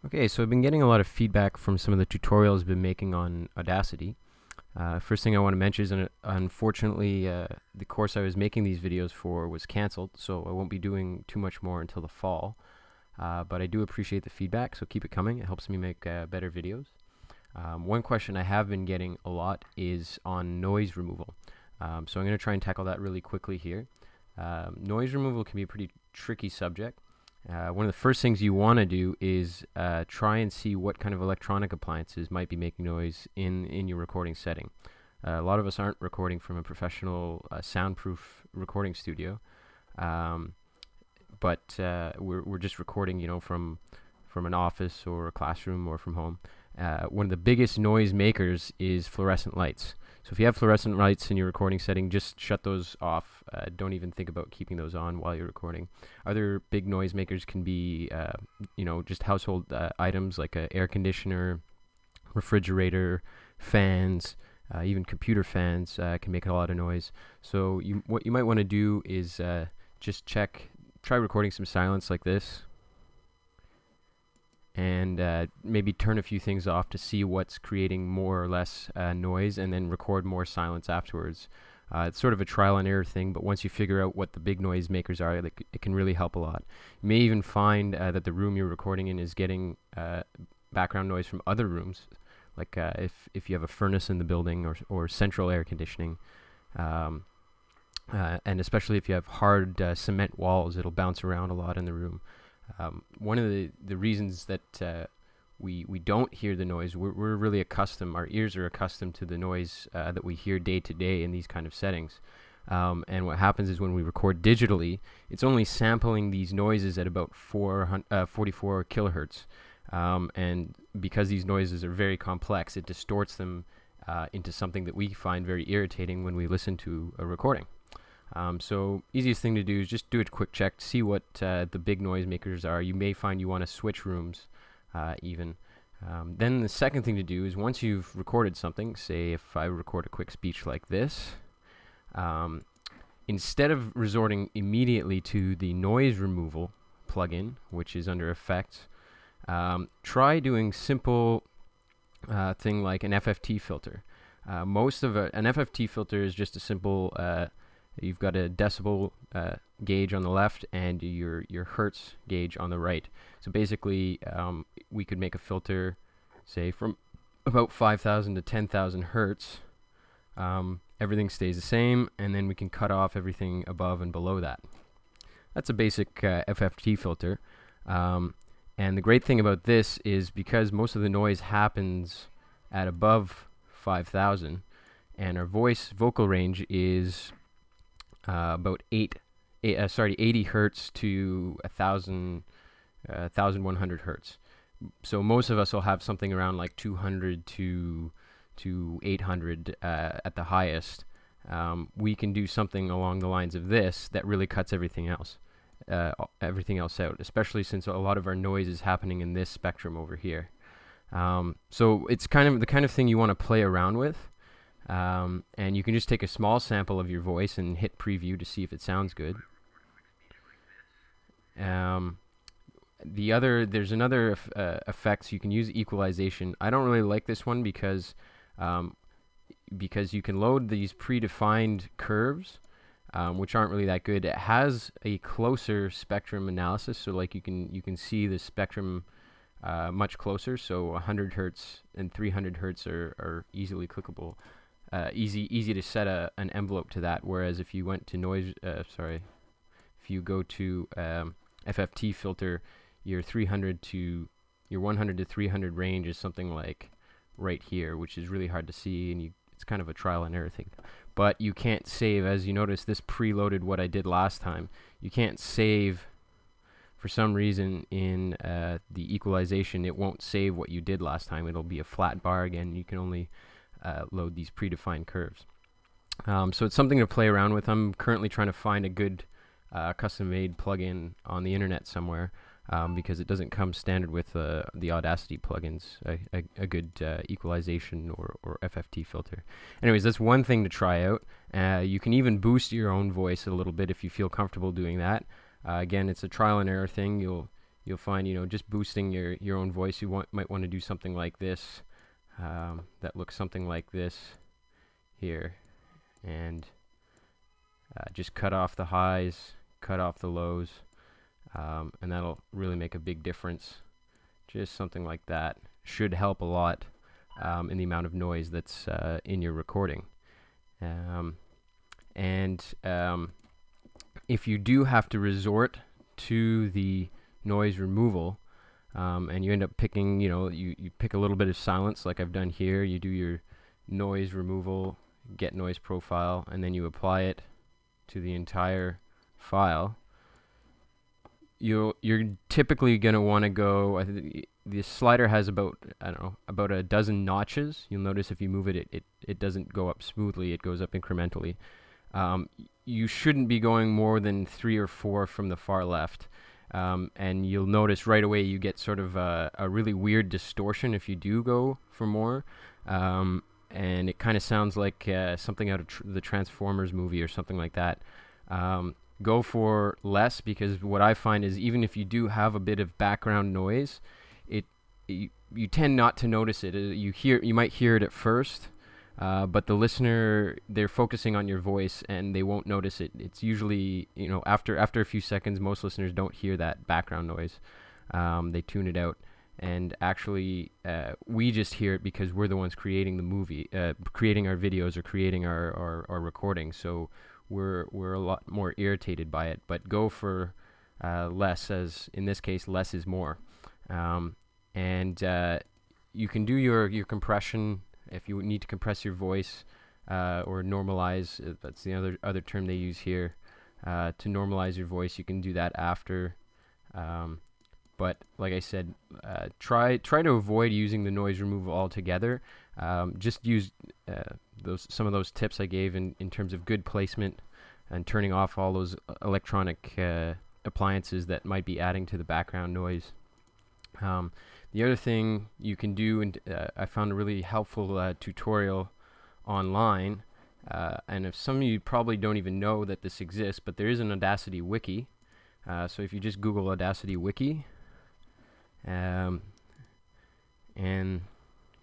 Okay, so I've been getting a lot of feedback from some of the tutorials I've been making on Audacity. First thing I want to mention is, unfortunately, the course I was making these videos for was canceled, so I won't be doing too much more until the fall. But I do appreciate the feedback, so keep it coming. It helps me make better videos. One question I have been getting a lot is on noise removal. So I'm going to try and tackle that really quickly here. Noise removal can be a pretty tricky subject. One of the first things you want to do is try and see what kind of electronic appliances might be making noise in your recording setting. A lot of us aren't recording from a professional soundproof recording studio, but we're just recording, from an office or a classroom or from home. One of the biggest noise makers is fluorescent lights. So if you have fluorescent lights in your recording setting, just shut those off. Don't even think about keeping those on while you're recording. Other big noise makers can be, just household items like an air conditioner, refrigerator, fans, even computer fans can make a lot of noise. So what you might want to do is just try recording some silence like this, and maybe turn a few things off to see what's creating more or less noise, and then record more silence afterwards. It's sort of a trial and error thing, but once you figure out what the big noise makers are, it can really help a lot. You may even find that the room you're recording in is getting background noise from other rooms, like if you have a furnace in the building or central air conditioning. And especially if you have hard cement walls, it'll bounce around a lot in the room. One of the reasons that we don't hear the noise, we're really accustomed, our ears are accustomed to the noise that we hear day to day in these kind of settings. And what happens is when we record digitally, it's only sampling these noises at about 44 kilohertz. And because these noises are very complex, it distorts them into something that we find very irritating when we listen to a recording. So easiest thing to do is just do a quick check, see what the big noise makers are. You may find you want to switch rooms even. Then the second thing to do is, once you've recorded something, say if I record a quick speech like this, instead of resorting immediately to the noise removal plugin, which is under Effects, try doing simple thing like an FFT filter. Most of an FFT filter is just a simple you've got a decibel gauge on the left and your hertz gauge on the right. So basically, we could make a filter, say, from about 5,000 to 10,000 hertz. Everything stays the same, and then we can cut off everything above and below that. That's a basic FFT filter. And the great thing about this is, because most of the noise happens at above 5,000, and our vocal range is about 80 hertz to 1,100 hertz. So most of us will have something around like 200 to 800 at the highest. We can do something along the lines of this that really cuts everything else out, especially since a lot of our noise is happening in this spectrum over here. So it's kind of the kind of thing you want to play around with. And you can just take a small sample of your voice and hit preview to see if it sounds good. There's another effect. You can use equalization. I don't really like this one because you can load these predefined curves, which aren't really that good. It has a closer spectrum analysis, so like you can see the spectrum much closer. So 100 hertz and 300 hertz are easily clickable. Easy to set an envelope to that. Whereas if you went to if you go to FFT filter, your 100 to 300 range is something like right here, which is really hard to see, and it's kind of a trial and error thing. But you can't save, as you notice, this preloaded what I did last time. You can't save, for some reason, in the equalization. It won't save what you did last time. It'll be a flat bar again. You can only load these predefined curves. So it's something to play around with. I'm currently trying to find a good custom-made plugin on the internet somewhere, because it doesn't come standard with the Audacity plugins, a good equalization or FFT filter. Anyways, that's one thing to try out. You can even boost your own voice a little bit if you feel comfortable doing that. Again, it's a trial and error thing. you'll find, just boosting your own voice, might want to do something like this, that looks something like this here, and just cut off the highs, cut off the lows, and that'll really make a big difference. Just something like that should help a lot in the amount of noise that's in your recording. If you do have to resort to the noise removal, and you end up picking, you pick a little bit of silence like I've done here, you do your noise removal, get noise profile, and then you apply it to the entire file. You're typically going to want to go, the slider has about a dozen notches. You'll notice if you move it, it doesn't go up smoothly, it goes up incrementally. You shouldn't be going more than 3 or 4 from the far left. And you'll notice right away you get sort of a really weird distortion if you do go for more. And it kind of sounds like something out of the Transformers movie or something like that. Go for less, because what I find is even if you do have a bit of background noise, you tend not to notice it. You might hear it at first, but the listener, they're focusing on your voice and they won't notice it. It's usually, after a few seconds, most listeners don't hear that background noise. They tune it out. And actually, we just hear it because we're the ones creating the movie, creating our videos or creating our recording. So we're a lot more irritated by it. But go for less, as in this case, less is more. And you can do your compression if you need to compress your voice, or normalize. That's the other term they use here. To normalize your voice, you can do that after. But like I said, try to avoid using the noise removal altogether. Just use some of those tips I gave in terms of good placement and turning off all those electronic appliances that might be adding to the background noise. The other thing you can do, and I found a really helpful tutorial online, and if some of you probably don't even know that this exists, but there is an Audacity wiki. So if you just Google Audacity wiki, and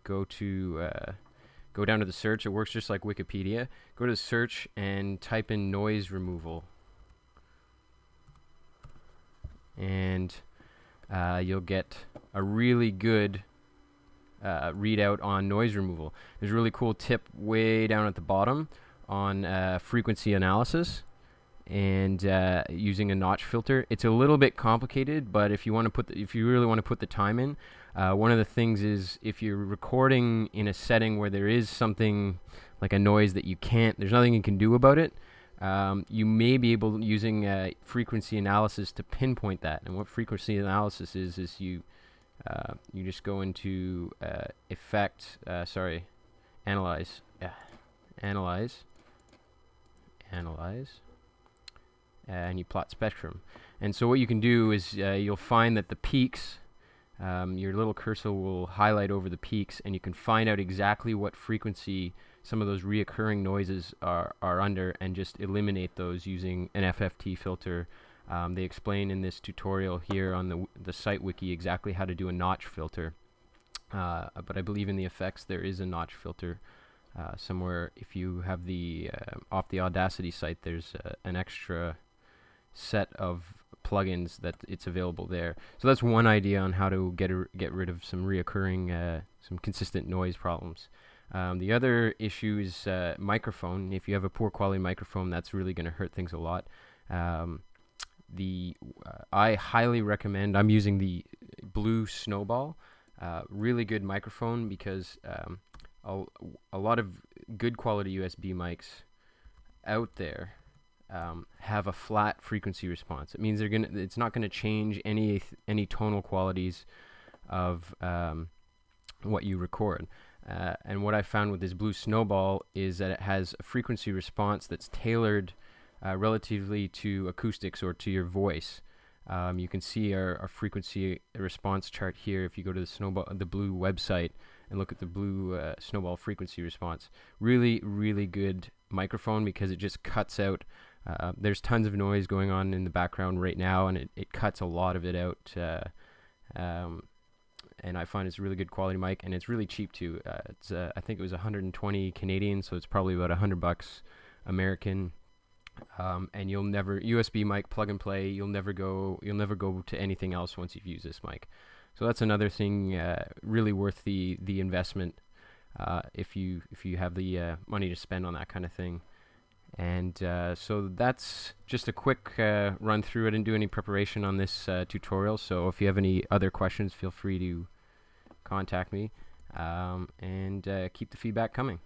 go down to the search. It works just like Wikipedia. Go to the search and type in noise removal, and you'll get a really good readout on noise removal. There's a really cool tip way down at the bottom on frequency analysis and using a notch filter. It's a little bit complicated, but if you really want to put the time in, one of the things is if you're recording in a setting where there is something like a noise that there's nothing you can do about it, you may be able, using frequency analysis, to pinpoint that. And what frequency analysis is you just go into analyze, and you plot spectrum. And so what you can do is you'll find that the peaks, your little cursor will highlight over the peaks, and you can find out exactly what frequency some of those reoccurring noises are under, and just eliminate those using an FFT filter. They explain in this tutorial here on the site wiki exactly how to do a notch filter. But I believe in the effects there is a notch filter somewhere. If you have off the Audacity site, there's an extra set of plugins that it's available there. So that's one idea on how to get rid of some reoccurring, some consistent noise problems. The other issue is microphone. If you have a poor quality microphone, that's really going to hurt things a lot. I highly recommend, I'm using the Blue Snowball, really good microphone, because a lot of good quality USB mics out there have a flat frequency response. It means it's not going to change any tonal qualities of what you record. And what I found with this Blue Snowball is that it has a frequency response that's tailored relatively to acoustics or to your voice. You can see our frequency response chart here if you go to the Blue website and look at the Blue Snowball frequency response. Really, really good microphone, because it just cuts out There's tons of noise going on in the background right now, and it cuts a lot of it out. And I find it's a really good quality mic, and it's really cheap too. It's I think it was 120 Canadian, so it's probably about $100 American. And you'll never USB mic, plug and play. You'll never go to anything else once you've used this mic. So that's another thing really worth the investment if you have the money to spend on that kind of thing. And so that's just a quick run through. I didn't do any preparation on this tutorial, so if you have any other questions, feel free to contact me, and keep the feedback coming.